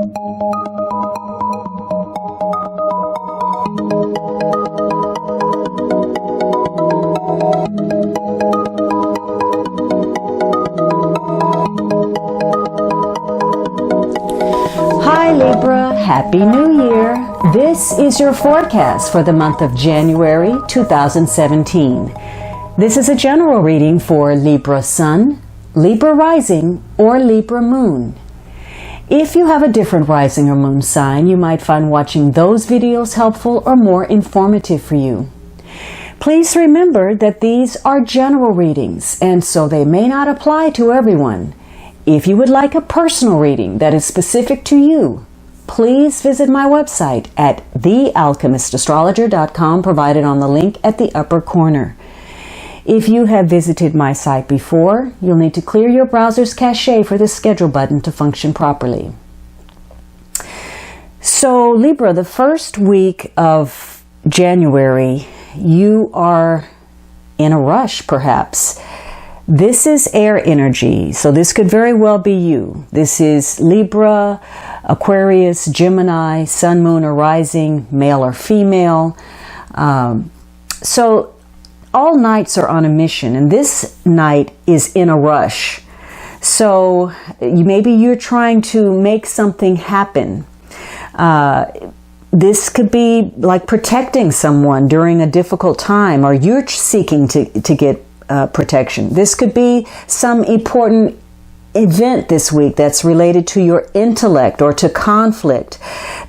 Hi Libra, Happy New Year! This is your forecast for the month of January 2017. This is a general reading for Libra Sun, Libra Rising, or Libra Moon. If you have a different rising or moon sign, you might find watching those videos helpful or more informative for you. Please remember that these are general readings, and so they may not apply to everyone. If you would like a personal reading that is specific to you, please visit my website at thealchemistastrologer.com, provided on the link at the upper corner. If you have visited my site before, you'll need to clear your browser's cache for the schedule button to function properly. So Libra, the first week of January, you are in a rush perhaps. This is air energy, so this could very well be you. This is Libra, Aquarius, Gemini, Sun, Moon, or Rising, male or female. So all nights are on a mission, and this night is in a rush. So maybe you're trying to make something happen. This could be like protecting someone during a difficult time, or you're seeking to get protection. This could be some important event this week that's related to your intellect or to conflict.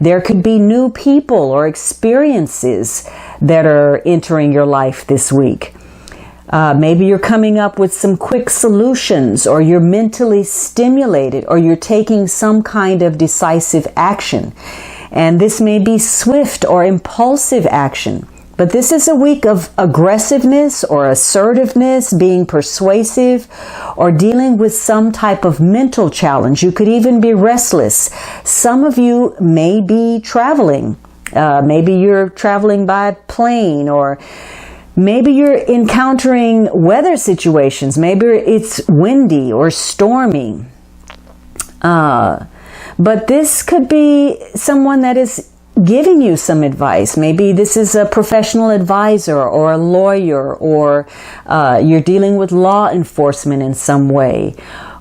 There could be new people or experiences that are entering your life this week. Maybe you're coming up with some quick solutions, or you're mentally stimulated, or you're taking some kind of decisive action. And this may be swift or impulsive action. But this is a week of aggressiveness or assertiveness, being persuasive, or dealing with some type of mental challenge. You could even be restless. Some of you may be traveling. Maybe you're traveling by plane, or maybe you're encountering weather situations. Maybe it's windy or stormy. But this could be someone that is giving you some advice. Maybe this is a professional advisor or a lawyer, or you're dealing with law enforcement in some way,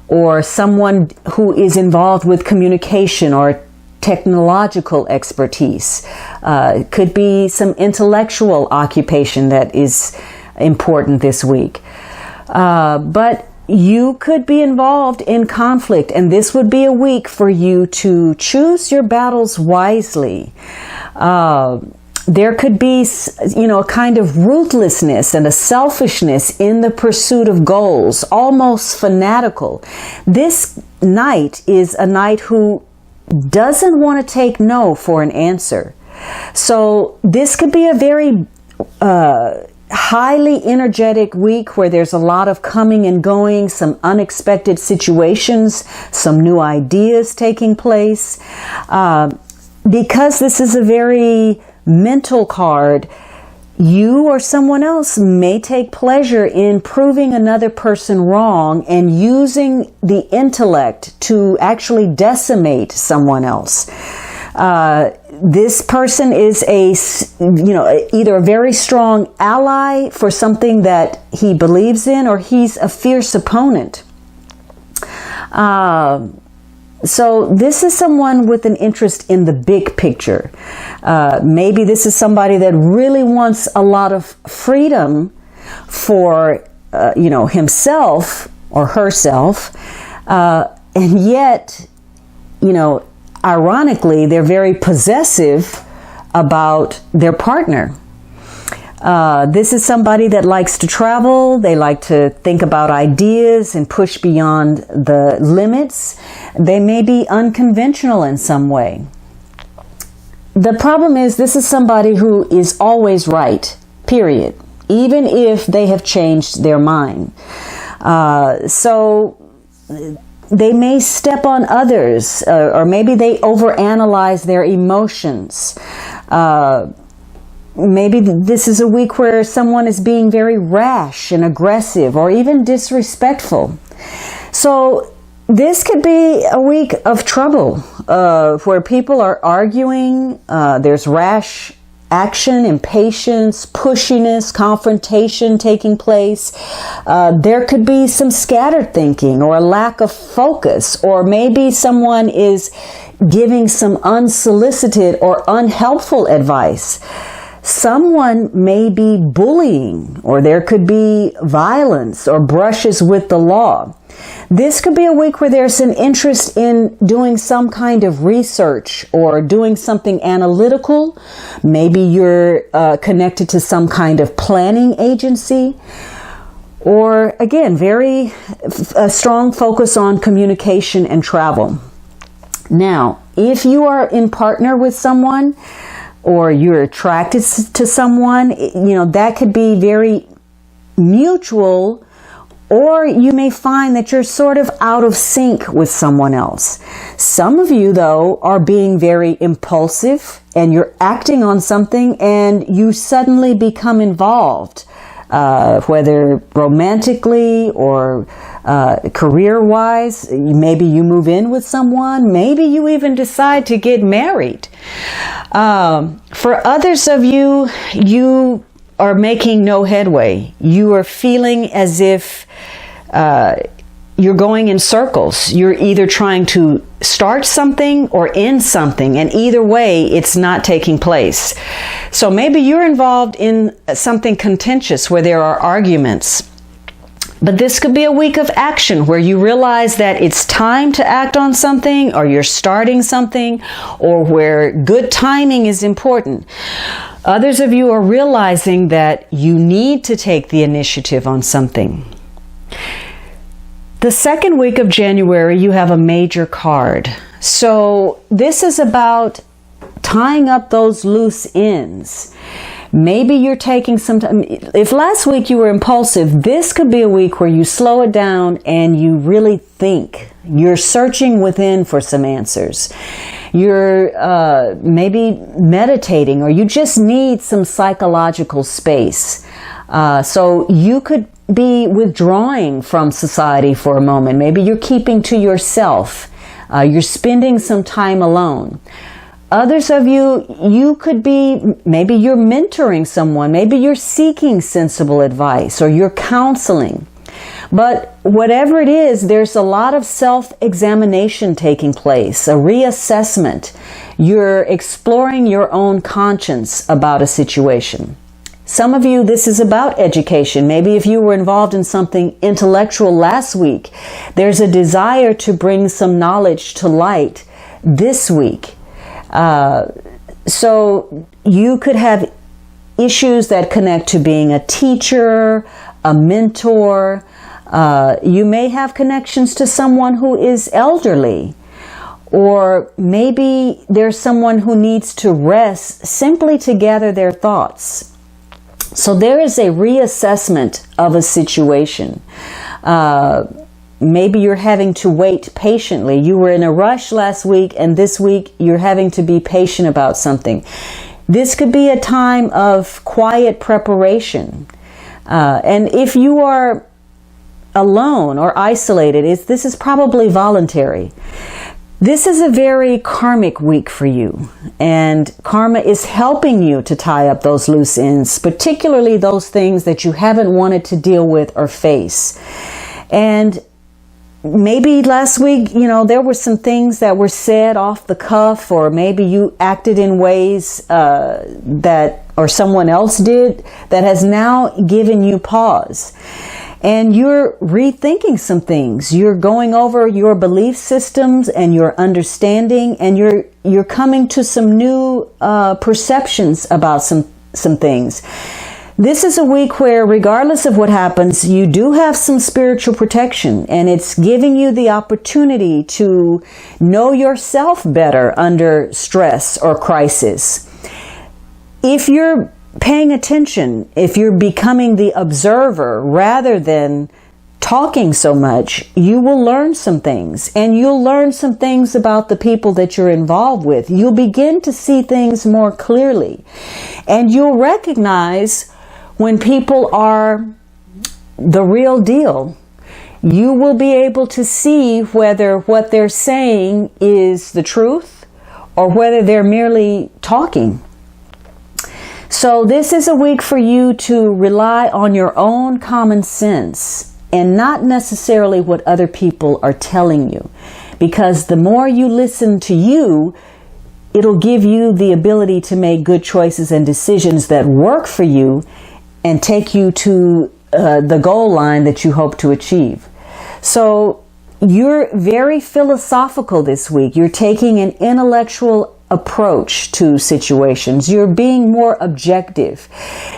or someone who is involved with communication or technological expertise. It could be some intellectual occupation that is important this week. But you could be involved in conflict, and this would be a week for you to choose your battles wisely. There could be, a kind of ruthlessness and a selfishness in the pursuit of goals, almost fanatical. This night is a night who doesn't want to take no for an answer. So this could be a very highly energetic week where there's a lot of coming and going, some unexpected situations, some new ideas taking place. Because this is a very mental card, you or someone else may take pleasure in proving another person wrong and using the intellect to actually decimate someone else. This person is either a very strong ally for something that he believes in, or he's a fierce opponent. So this is someone with an interest in the big picture. Maybe this is somebody that really wants a lot of freedom for, himself or herself. And yet, ironically, they're very possessive about their partner. This is somebody that likes to travel. They like to think about ideas and push beyond the limits. They may be unconventional in some way. The problem is, this is somebody who is always right, period, even if they have changed their mind. So they may step on others, or maybe they overanalyze their emotions. Maybe this is a week where someone is being very rash and aggressive, or even disrespectful. So this could be a week of trouble. where people are arguing. There's rash action, impatience, pushiness, confrontation taking place. There could be some scattered thinking or a lack of focus, or maybe someone is giving some unsolicited or unhelpful advice. Someone may be bullying, or there could be violence or brushes with the law. This could be a week where there's an interest in doing some kind of research or doing something analytical. Maybe you're connected to some kind of planning agency. Or again, a strong focus on communication and travel. Now, if you are in partner with someone, or you're attracted to someone, that could be very mutual, or you may find that you're sort of out of sync with someone else. Some of you, though, are being very impulsive and you're acting on something and you suddenly become involved, whether romantically or career-wise. Maybe you move in with someone. Maybe you even decide to get married. For others of you, you are making no headway. You are feeling as if you're going in circles. You're either trying to start something or end something, and either way, it's not taking place. So maybe you're involved in something contentious where there are arguments. But this could be a week of action where you realize that it's time to act on something, or you're starting something, or where good timing is important. Others of you are realizing that you need to take the initiative on something. The second week of January, you have a major card. So this is about tying up those loose ends. Maybe you're taking some time. If last week you were impulsive, this could be a week where you slow it down and you really think. You're searching within for some answers. You're maybe meditating, or you just need some psychological space. So you could be withdrawing from society for a moment. Maybe you're keeping to yourself. You're spending some time alone. Others of you, you could be, maybe you're mentoring someone, maybe you're seeking sensible advice, or you're counseling. But whatever it is, there's a lot of self-examination taking place, a reassessment. You're exploring your own conscience about a situation. Some of you, this is about education. Maybe if you were involved in something intellectual last week, there's a desire to bring some knowledge to light this week. So you could have issues that connect to being a teacher, a mentor. You may have connections to someone who is elderly, or maybe there's someone who needs to rest simply to gather their thoughts. So there is a reassessment of a situation. Maybe you're having to wait patiently. You were in a rush last week, and this week you're having to be patient about something. This could be a time of quiet preparation. And if you are alone or isolated, this is probably voluntary. This is a very karmic week for you, and karma is helping you to tie up those loose ends, particularly those things that you haven't wanted to deal with or face. And maybe last week, there were some things that were said off the cuff, or maybe you acted in ways or someone else did, that has now given you pause. And you're rethinking some things. You're going over your belief systems and your understanding, and you're coming to some new perceptions about some things. This is a week where, regardless of what happens, you do have some spiritual protection, and it's giving you the opportunity to know yourself better under stress or crisis. If you're paying attention, if you're becoming the observer rather than talking so much, you will learn some things, and you'll learn some things about the people that you're involved with. You'll begin to see things more clearly, and you'll recognize when people are the real deal. You will be able to see whether what they're saying is the truth or whether they're merely talking. So this is a week for you to rely on your own common sense and not necessarily what other people are telling you. Because the more you listen to you, it'll give you the ability to make good choices and decisions that work for you and take you to the goal line that you hope to achieve. So you're very philosophical this week. You're taking an intellectual approach to situations. You're being more objective.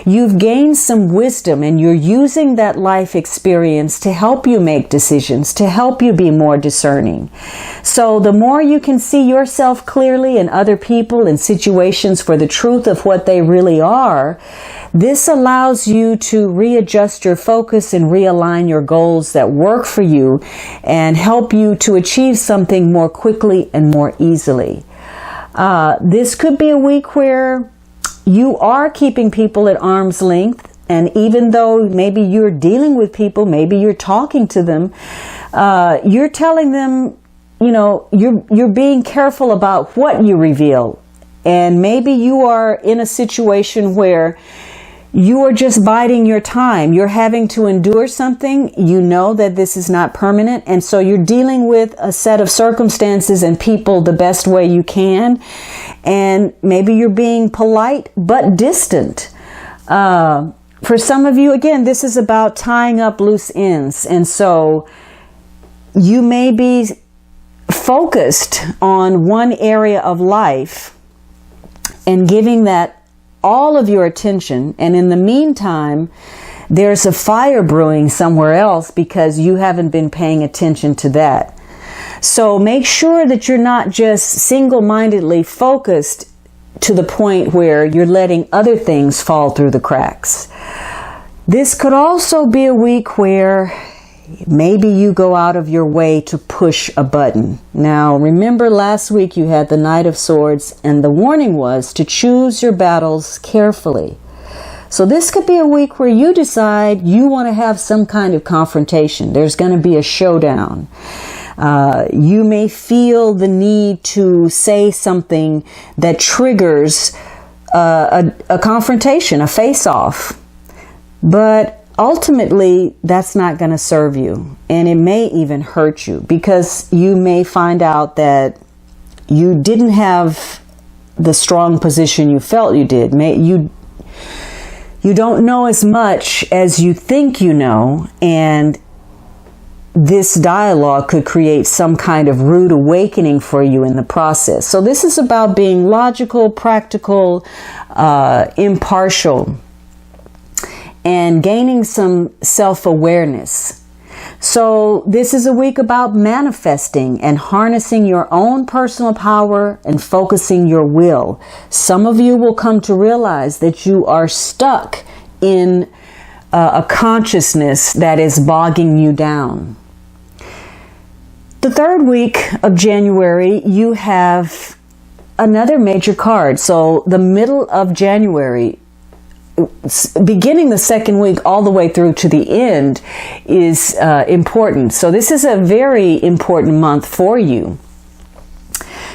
You've gained some wisdom and you're using that life experience to help you make decisions, to help you be more discerning. So the more you can see yourself clearly and other people and situations for the truth of what they really are, this allows you to readjust your focus and realign your goals that work for you and help you to achieve something more quickly and more easily. This could be a week where you are keeping people at arm's length, and even though maybe you're dealing with people, maybe you're talking to them, you're telling them, you know, you're being careful about what you reveal. And maybe you are in a situation where you are just biding your time. You're having to endure something. You know that this is not permanent. And so you're dealing with a set of circumstances and people the best way you can. And maybe you're being polite but distant. For some of you, again, this is about tying up loose ends. And so you may be focused on one area of life and giving that all of your attention, and in the meantime there's a fire brewing somewhere else because you haven't been paying attention to that. So make sure that you're not just single-mindedly focused to the point where you're letting other things fall through the cracks. This could also be a week where maybe you go out of your way to push a button. Now, remember last week you had the Knight of Swords, and the warning was to choose your battles carefully. So this could be a week where you decide you want to have some kind of confrontation. There's going to be a showdown. You may feel the need to say something that triggers a confrontation, a face-off. But ultimately, that's not going to serve you, and it may even hurt you because you may find out that you didn't have the strong position you felt you did. You don't know as much as you think you know, and this dialogue could create some kind of rude awakening for you in the process. So this is about being logical, practical, impartial, and gaining some self-awareness. So this is a week about manifesting and harnessing your own personal power and focusing your will. Some of you will come to realize that you are stuck in a consciousness that is bogging you down. The third week of January, you have another major card. So the middle of January, beginning the second week all the way through to the end is important. So this is a very important month for you.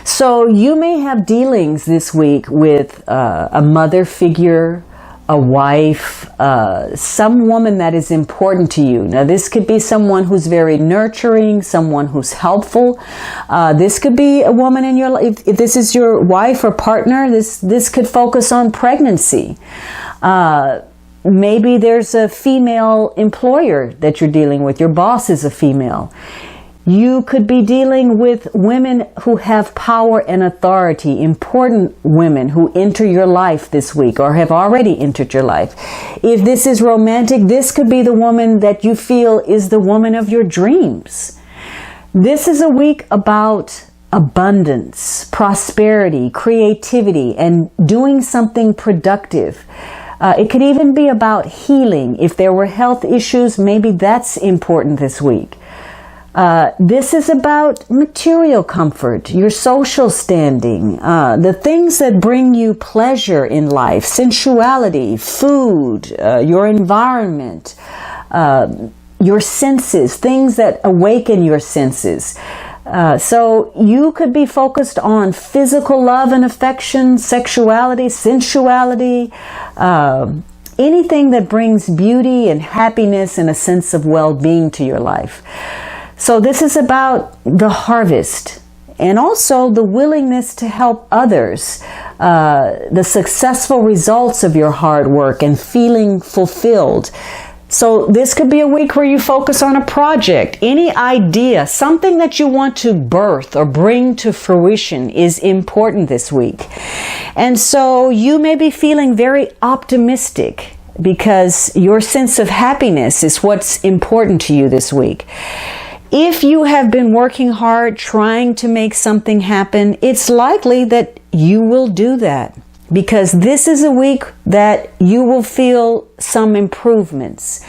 So you may have dealings this week with a mother figure, a wife, some woman that is important to you. Now this could be someone who's very nurturing, someone who's helpful. This could be a woman in your life. If this is your wife or partner, this could focus on pregnancy. Maybe there's a female employer that you're dealing with. Your boss is a female. You could be dealing with women who have power and authority, important women who enter your life this week or have already entered your life. If this is romantic, this could be the woman that you feel is the woman of your dreams. This is a week about abundance, prosperity, creativity, and doing something productive. It could even be about healing. If there were health issues, maybe that's important this week. This is about material comfort, your social standing, the things that bring you pleasure in life, sensuality, food, your environment, your senses, things that awaken your senses. So you could be focused on physical love and affection, sexuality, sensuality, anything that brings beauty and happiness and a sense of well-being to your life. So this is about the harvest and also the willingness to help others, the successful results of your hard work and feeling fulfilled. So this could be a week where you focus on a project, any idea, something that you want to birth or bring to fruition is important this week. And so you may be feeling very optimistic because your sense of happiness is what's important to you this week. If you have been working hard trying to make something happen, it's likely that you will do that, because this is a week that you will feel some improvements.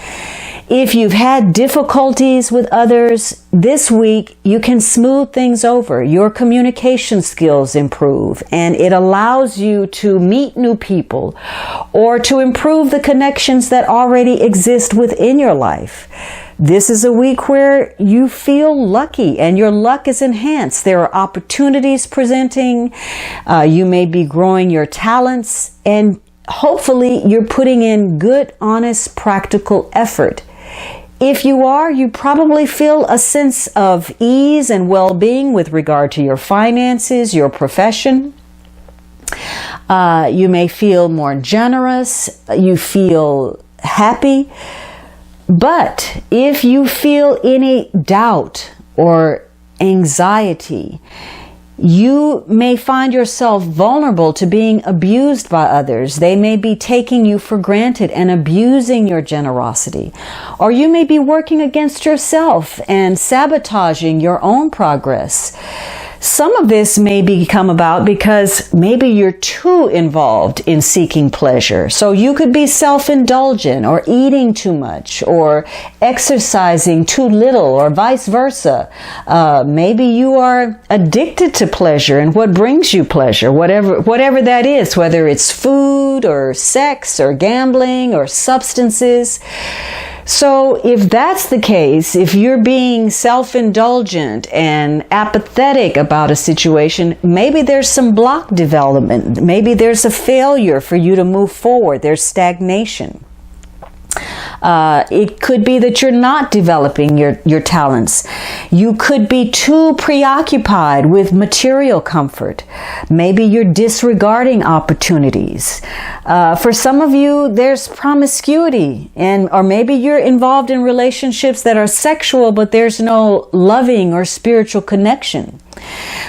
If you've had difficulties with others, this week you can smooth things over. Your communication skills improve, and it allows you to meet new people or to improve the connections that already exist within your life. This is a week where you feel lucky and your luck is enhanced. There are opportunities presenting. You may be growing your talents, and hopefully you're putting in good, honest, practical effort. If you are, you probably feel a sense of ease and well-being with regard to your finances, your profession. You may feel more generous. You feel happy. But if you feel any doubt or anxiety, you may find yourself vulnerable to being abused by others. They may be taking you for granted and abusing your generosity. Or you may be working against yourself and sabotaging your own progress. Some of this may become about because maybe you're too involved in seeking pleasure. So you could be self-indulgent or eating too much or exercising too little or vice versa. Maybe you are addicted to pleasure and what brings you pleasure, whatever that is, whether it's food or sex or gambling or substances. So if that's the case, if you're being self-indulgent and apathetic about a situation, maybe there's some block development. Maybe there's a failure for you to move forward. There's stagnation. It could be that you're not developing your talents. You could be too preoccupied with material comfort. Maybe you're disregarding opportunities. For some of you, there's promiscuity, or maybe you're involved in relationships that are sexual, but there's no loving or spiritual connection.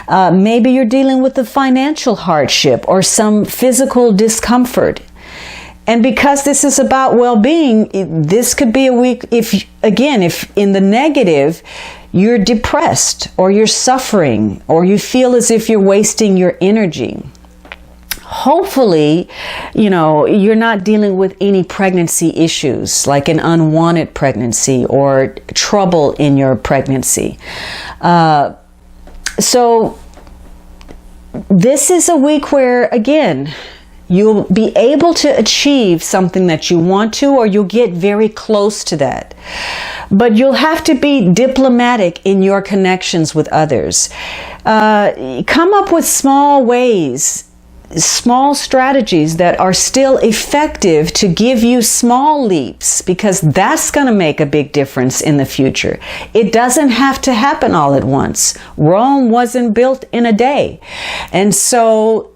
Maybe you're dealing with a financial hardship or some physical discomfort. And because this is about well-being, this could be a week, if in the negative, you're depressed or you're suffering or you feel as if you're wasting your energy. Hopefully, you're not dealing with any pregnancy issues like an unwanted pregnancy or trouble in your pregnancy. So this is a week where, again, you'll be able to achieve something that you want to, or you'll get very close to that. But you'll have to be diplomatic in your connections with others. Come up with small ways, small strategies that are still effective to give you small leaps, because that's going to make a big difference in the future. It doesn't have to happen all at once. Rome wasn't built in a day. And so,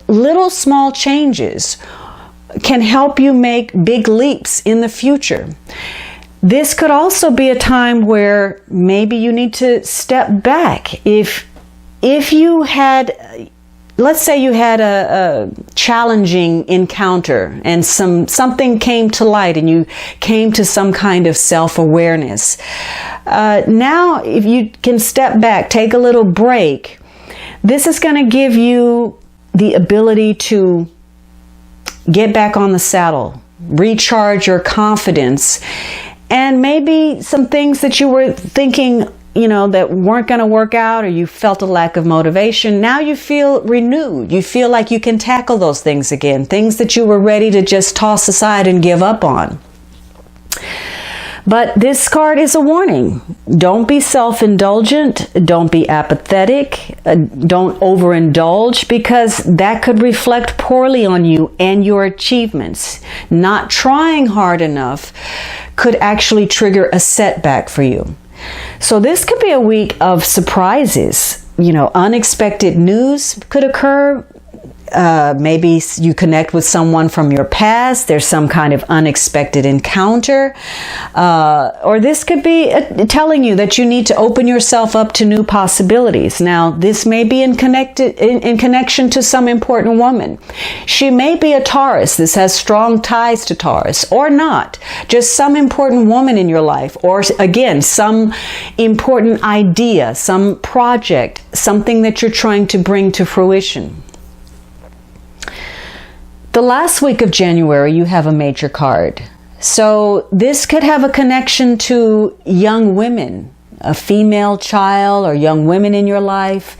little small changes can help you make big leaps in the future. This could also be a time where maybe you need to step back. If you had, let's say you had a challenging encounter and something came to light and you came to some kind of self-awareness. Now, if you can step back, take a little break, this is going to give you the ability to get back on the saddle, recharge your confidence, and maybe some things that you were thinking, that weren't going to work out, or you felt a lack of motivation. Now you feel renewed. You feel like you can tackle those things again, things that you were ready to just toss aside and give up on. But this card is a warning. Don't be self-indulgent. Don't be apathetic. Don't overindulge, because that could reflect poorly on you and your achievements. Not trying hard enough could actually trigger a setback for you. So this could be a week of surprises. Unexpected news could occur. Maybe you connect with someone from your past. There's some kind of unexpected encounter. Or this could be telling you that you need to open yourself up to new possibilities. Now, this may be in connection to some important woman. She may be a Taurus. This has strong ties to Taurus, or not. Just some important woman in your life, or again, some important idea, some project, something that you're trying to bring to fruition. The last week of January, you have a major card. So this could have a connection to young women, a female child or young women in your life.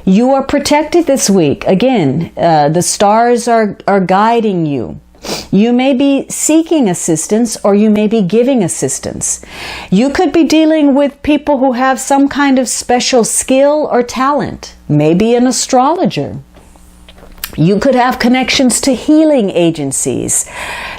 You are protected this week. Again, the stars are guiding you. You may be seeking assistance, or you may be giving assistance. You could be dealing with people who have some kind of special skill or talent, maybe an astrologer. You could have connections to healing agencies.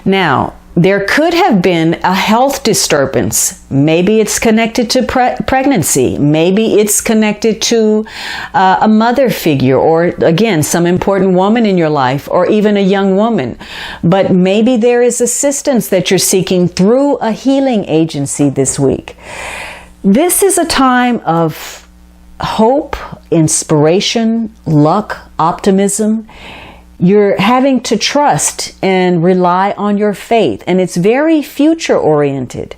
Now, there could have been a health disturbance. Maybe it's connected to pregnancy. Maybe it's connected to a mother figure, or again, some important woman in your life, or even a young woman. But maybe there is assistance that you're seeking through a healing agency this week. This is a time of hope, inspiration, luck, optimism. You're having to trust and rely on your faith, and it's very future oriented.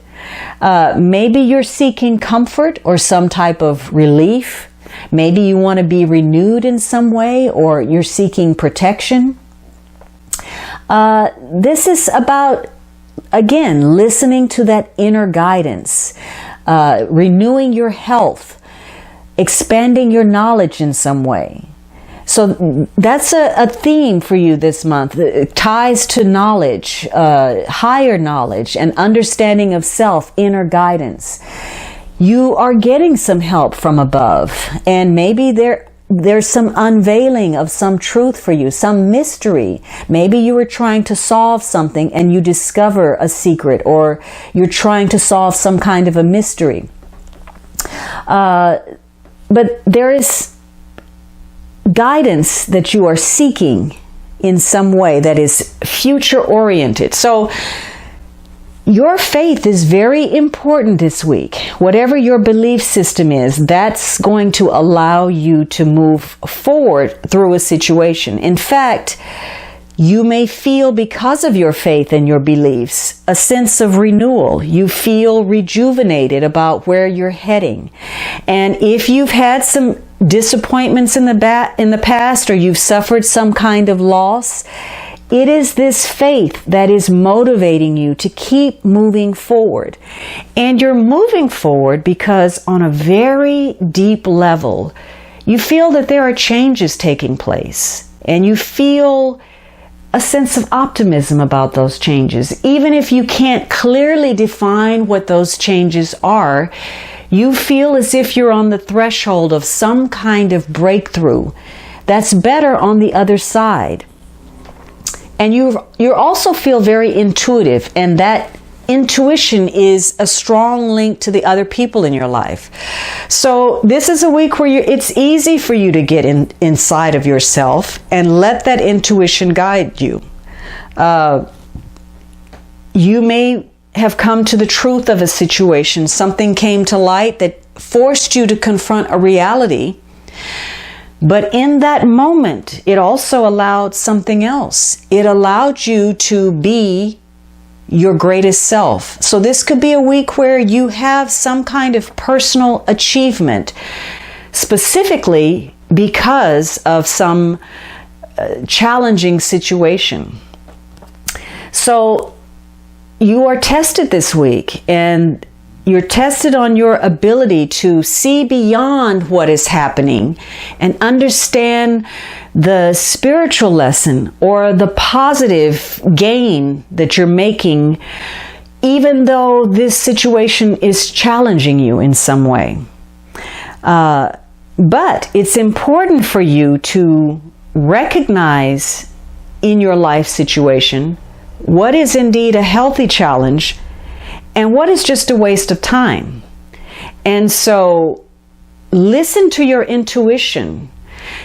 Maybe you're seeking comfort or some type of relief. Maybe you want to be renewed in some way, or you're seeking protection. This is about, again, listening to that inner guidance, renewing your health, expanding your knowledge in some way. So that's a theme for you this month. It ties to knowledge, higher knowledge, and understanding of self, inner guidance. You are getting some help from above, and maybe there's some unveiling of some truth for you, some mystery. Maybe you were trying to solve something and you discover a secret, or you're trying to solve some kind of a mystery. But there is guidance that you are seeking in some way that is future oriented. So your faith is very important this week. Whatever your belief system is, that's going to allow you to move forward through a situation. In fact, you may feel, because of your faith and your beliefs, a sense of renewal. You feel rejuvenated about where you're heading. And if you've had some disappointments in the past, or you've suffered some kind of loss, it is this faith that is motivating you to keep moving forward. And you're moving forward because on a very deep level, you feel that there are changes taking place, and you feel a sense of optimism about those changes. Even if you can't clearly define what those changes are, you feel as if you're on the threshold of some kind of breakthrough that's better on the other side. And you also feel very intuitive, and that intuition is a strong link to the other people in your life. So this is a week where it's easy for you to get inside of yourself and let that intuition guide you. You may have come to the truth of a situation. Something came to light that forced you to confront a reality. But in that moment, it also allowed something else. It allowed you to be your greatest self. So this could be a week where you have some kind of personal achievement, specifically because of some challenging situation. So you are tested this week, and you're tested on your ability to see beyond what is happening and understand the spiritual lesson or the positive gain that you're making even though this situation is challenging you in some way. But it's important for you to recognize in your life situation what is indeed a healthy challenge and what is just a waste of time. And so listen to your intuition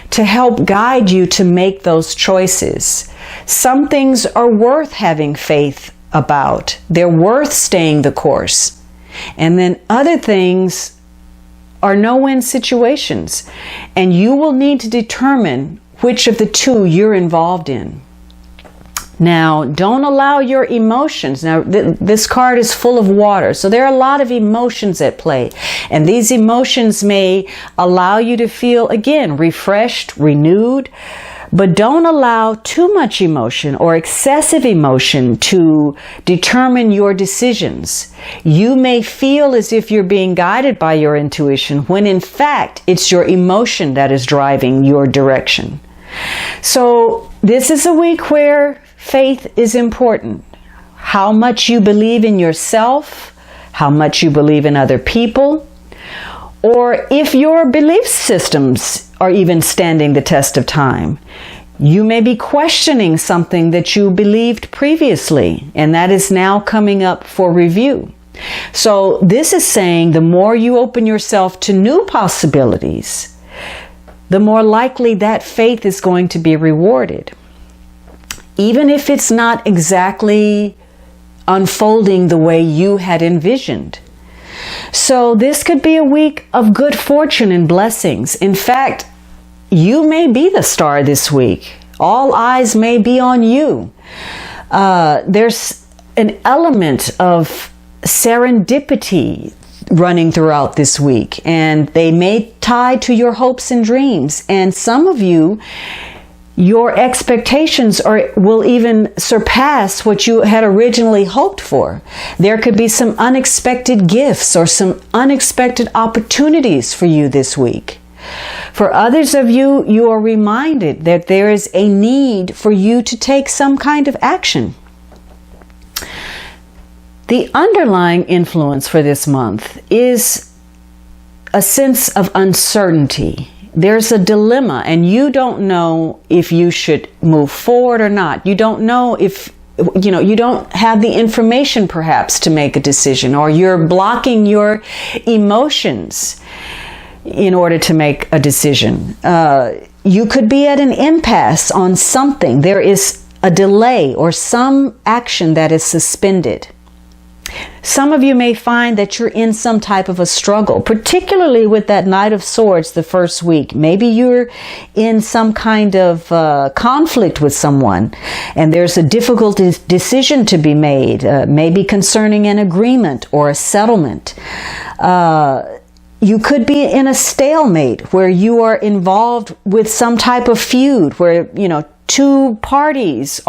to help guide you to make those choices. Some things are worth having faith about. They're worth staying the course. And then other things are no-win situations. And you will need to determine which of the two you're involved in. Now, don't allow your emotions. Now, this card is full of water, so there are a lot of emotions at play. And these emotions may allow you to feel, again, refreshed, renewed. But don't allow too much emotion or excessive emotion to determine your decisions. You may feel as if you're being guided by your intuition, when in fact, it's your emotion that is driving your direction. So this is a week where faith is important. How much you believe in yourself, how much you believe in other people, or if your belief systems are even standing the test of time. You may be questioning something that you believed previously, and that is now coming up for review. So this is saying the more you open yourself to new possibilities, the more likely that faith is going to be rewarded. Even if it's not exactly unfolding the way you had envisioned. So this could be a week of good fortune and blessings. In fact, you may be the star this week. All eyes may be on you. There's an element of serendipity running throughout this week, and they may tie to your hopes and dreams. And some of you, your expectations will even surpass what you had originally hoped for. There could be some unexpected gifts or some unexpected opportunities for you this week. For others of you, you are reminded that there is a need for you to take some kind of action. The underlying influence for this month is a sense of uncertainty. There's a dilemma, and you don't know if you should move forward or not. You don't know if, you don't have the information perhaps to make a decision, or you're blocking your emotions in order to make a decision. You could be at an impasse on something. There is a delay or some action that is suspended. Some of you may find that you're in some type of a struggle, particularly with that Knight of Swords the first week. Maybe you're in some kind of conflict with someone, and there's a difficult decision to be made, maybe concerning an agreement or a settlement. You could be in a stalemate where you are involved with some type of feud where, two parties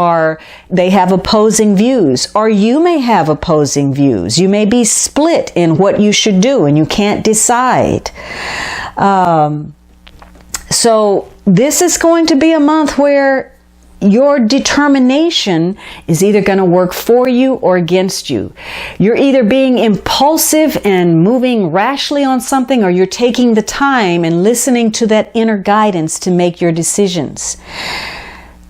they have opposing views, or you may have opposing views. You may be split in what you should do and you can't decide. So this is going to be a month where your determination is either going to work for you or against you. You're either being impulsive and moving rashly on something, or you're taking the time and listening to that inner guidance to make your decisions.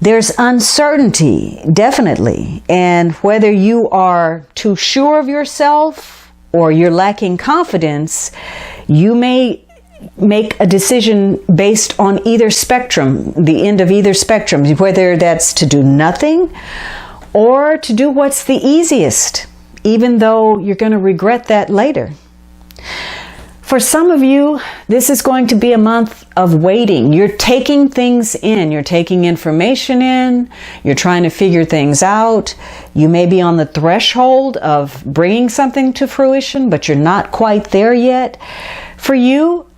There's uncertainty, definitely, and whether you are too sure of yourself or you're lacking confidence, you may make a decision based on either spectrum, the end of either spectrum, whether that's to do nothing or to do what's the easiest, even though you're going to regret that later. For some of you, this is going to be a month of waiting. You're taking things in. You're taking information in. You're trying to figure things out. You may be on the threshold of bringing something to fruition, but you're not quite there yet. For you,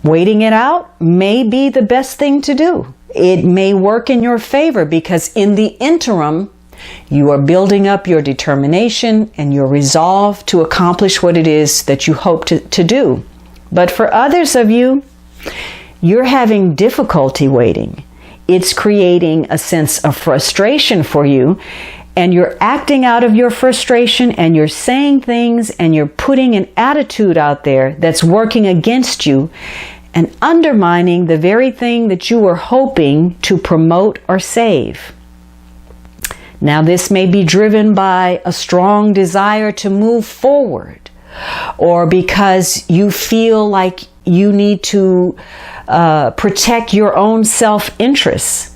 waiting it out may be the best thing to do. It may work in your favor because in the interim, you are building up your determination and your resolve to accomplish what it is that you hope to do. But for others of you, you're having difficulty waiting. It's creating a sense of frustration for you, and you're acting out of your frustration, and you're saying things, and you're putting an attitude out there that's working against you and undermining the very thing that you were hoping to promote or save. Now, this may be driven by a strong desire to move forward, or because you feel like you need to protect your own self-interest.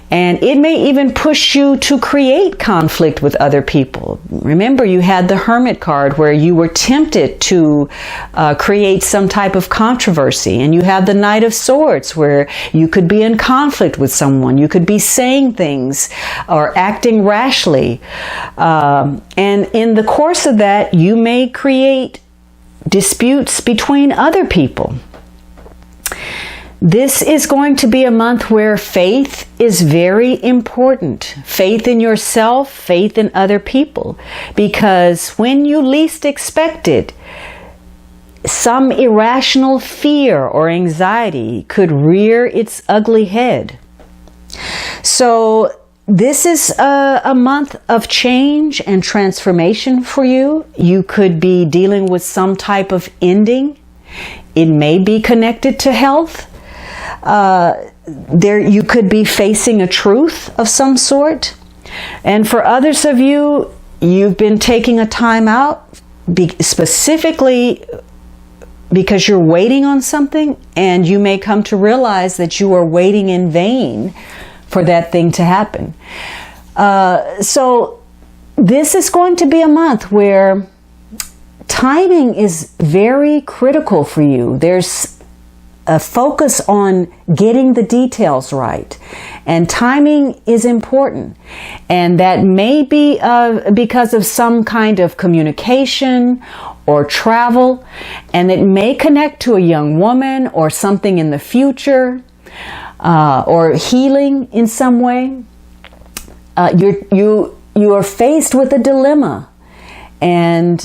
And it may even push you to create conflict with other people. Remember, you had the Hermit card where you were tempted to create some type of controversy. And you have the Knight of Swords where you could be in conflict with someone. You could be saying things or acting rashly. And in the course of that, you may create disputes between other people. This is going to be a month where faith is very important. Faith in yourself, faith in other people. Because when you least expect it, some irrational fear or anxiety could rear its ugly head. So this is a month of change and transformation for you. You could be dealing with some type of ending. It may be connected to health. You could be facing a truth of some sort. And for others of you, you've been taking a time out specifically because you're waiting on something, and you may come to realize that you are waiting in vain for that thing to happen. So this is going to be a month where timing is very critical for you. There's a focus on getting the details right, and timing is important, and that may be because of some kind of communication or travel, and it may connect to a young woman or something in the future, or healing in some way. You are faced with a dilemma, and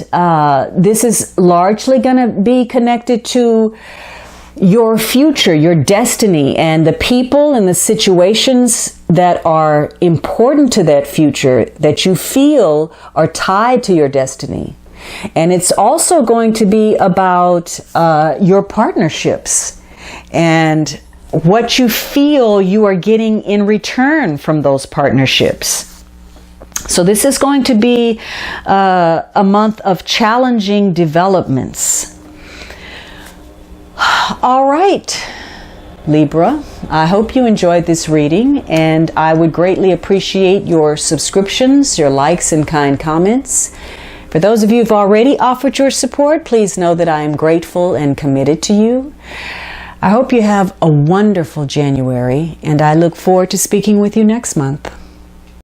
this is largely going to be connected to your future, your destiny, and the people and the situations that are important to that future that you feel are tied to your destiny. And it's also going to be about your partnerships and what you feel you are getting in return from those partnerships. So this is going to be a month of challenging developments. All right, Libra, I hope you enjoyed this reading, and I would greatly appreciate your subscriptions, your likes, and kind comments. For those of you who've already offered your support, please know that I am grateful and committed to you. I hope you have a wonderful January, and I look forward to speaking with you next month.